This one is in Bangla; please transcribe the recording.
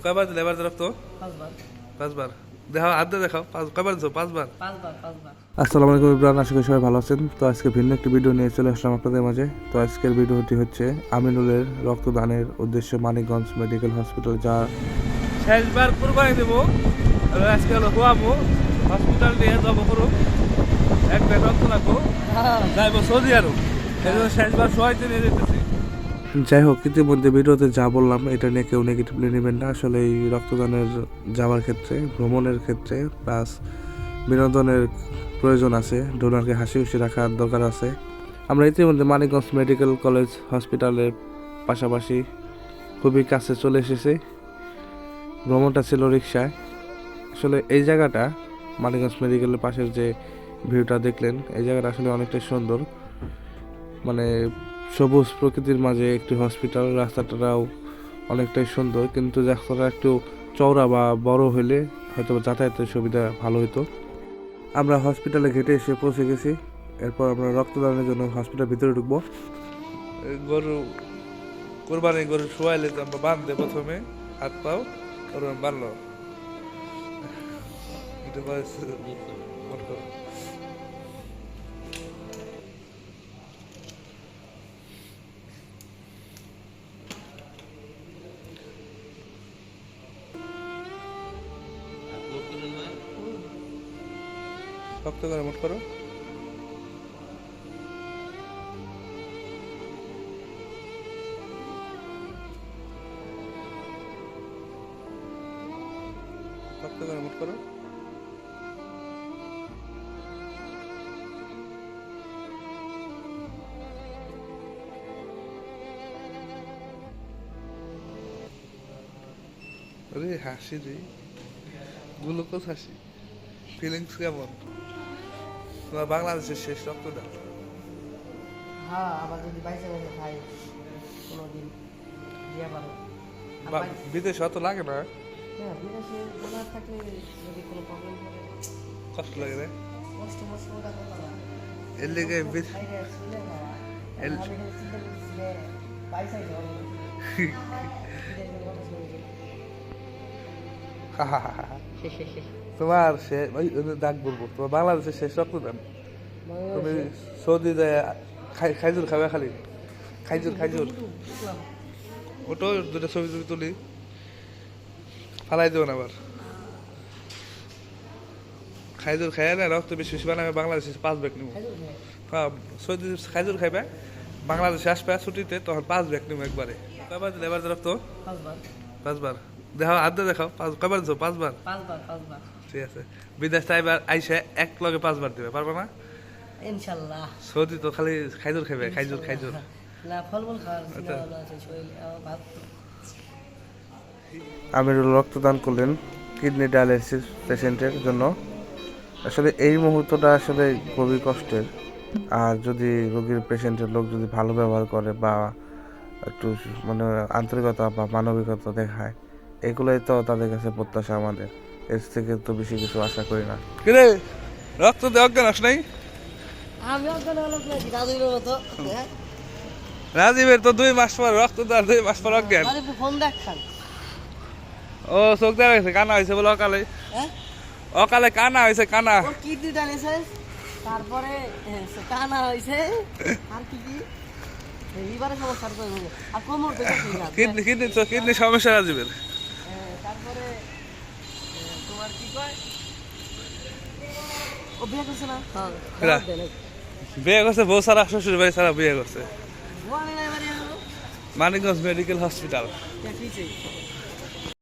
কয়বার দিলে এবার রক্ত? পাঁচবার। দেখাও, হাত দিয়ে দেখাও। কয়বার দিছো? পাঁচবার। আসসালামু আলাইকুম ইব্রাহিম, আশা করি সবাই ভালো আছেন। তো আজকে ভিন্ন একটি ভিডিও নিয়ে চলে আসলাম আপনাদের মাঝে। তো আজকের ভিডিওটি হচ্ছে আমিনুলের রক্তদানের উদ্দেশ্যে মানিকগঞ্জ মেডিকেল হসপিটাল যা শেষবার কুরবানি দেবো। আজকে হলো খোয়াবো, হসপিটাল নিয়ে যাবো করো, এক ব্যাগ রক্ত লাগবো, যাইবো সৌদি আরব। এই জন্য শেষবার সবাইতে নিয়ে যেতেছি। যাই হোক, ইতিমধ্যে ভিডিওতে যা বললাম এটা নিয়ে কেউ নেগেটিভলি নেবেন না। আসলে এই রক্তদানের যাওয়ার ক্ষেত্রে, ভ্রমণের ক্ষেত্রে প্লাস বিনোদনের প্রয়োজন আছে, ডোনারকে হাসি খুশি রাখার দরকার আছে। আমরা ইতিমধ্যে মানিকগঞ্জ মেডিকেল কলেজ হসপিটালের পাশাপাশি খুবই কাছে চলে এসেছি। ভ্রমণটা ছিল রিক্সায়। আসলে এই জায়গাটা মানিকগঞ্জ মেডিকেলের পাশের যে ভিউটা দেখলেন, এই জায়গাটা আসলে অনেকটাই সুন্দর। মানে সবুজ প্রকৃতির মাঝে একটি হসপিটাল, রাস্তাটাও অনেকটাই সুন্দর, কিন্তু রাস্তাটা একটু চওড়া বা বড় হলে হয়তো যাতায়াতের সুবিধা ভালো হতো। আমরা হসপিটালে গেটে এসে পৌঁছে গেছি। এরপর আমরা রক্তদানের জন্য হসপিটালের ভিতরে ঢুকবো। গরু কোরবানি গরু শোয়াইলে তো আমরা বাঁধতে প্রথমে হাত পাও, ওরকম বাঁধলো। শক্ত করে মোট করো। শক্ত করে মোট করো। আরে হাসি রে, গ্লুকোজ হাসি। ফিলিংস কেমন? তোমার বাংলাদেশের শেষ রক্তদান। হ্যাঁ, আবার যদি বাইসে বসে খাই কোনোদিন দিয়ে পারো। বিদেশে অত লাগে না। হ্যাঁ, বিদেশে ডলার থাকলে যদি কোনো প্রবলেম করে কষ্ট লাগে রে। কষ্ট ওটা কথা না। এর লেগে বাইরে আসলে না, আমি এখানে চিন্তা করছি যে বাইসাই যাবো বিদেশের কথা শুনে। তোমার ডাক বলবো, তোমার বাংলাদেশের শেষ রক্তদান। তুমি সৌদি যায় খাইজুর খাবে, খালি খাইজুর ওটো দুটো ছবি তুলি, ফালাই দেবো না আবার। খাইজুর খাই না, রক্ত বেশি বেশি বানাবে। বাংলাদেশে 5 ব্যাগ নিবো। হ্যাঁ, সৌদি খাইজুর খাইবে, বাংলাদেশে আসবে ছুটিতে, তখন 5 ব্যাগ নিবো একবারে। কয়বার দিলে এবার রক্ত? পাঁচবার। দেখাও, হাত দিয়ে দেখাও। কয়বার দিছো? পাঁচবার। ঠিক আছে। বিদেশ এবার আইসে এক লগে 5বার দিবে, পারবে না? ইনশাআল্লাহ। সৌদি তো খালি খাইজুর খাইবে, খাইজুর। না, ফলমূল খাওয়ার চিন্তা ভাবনা আছে, শরীর ভাত। আমিরুল রক্তদান করলেন কিডনি ডায়ালিসিস পেশেন্টের জন্য। আসলে এই মুহূর্তটা আসলে খুবই কষ্টের। আর যদি রোগীর পেশেন্টের লোক যদি ভালো ব্যবহার করে বা একটু মানে আন্তরিকতা বা মানবিকতা দেখায়, এগুলোই তো তাদের কাছে প্রত্যাশা আমাদের। এর থেকে তো বেশি কিছু আশা করি না। কিরে, রক্ত দেওয়া অজ্ঞান আস নাই? আমি অজ্ঞান হলো রাজীবের মতো। রাজীবের তো 2 মাস পর রক্ত দেওয়ার, 2 মাস পর অজ্ঞান। ফোন দেখান। ও চোখ দেওয়া গেছে, কানা হয়েছে বলে অকালে। অকালে কানা হয়েছে, কানা। কিডনি ডায়ালিসিস, তারপরে কানা হয়েছে, আর কি লিভারের সমস্যা আর কোমর থেকে কিডনি সমস্যা রাজীবের। তারপরে তোমার কি কয়, ও বিয়ে করছে না? বিয়ে করছে, বউ সারা, শ্বশুর বাড়ি সারা বিয়ে করছে। Manikganj medical hospital.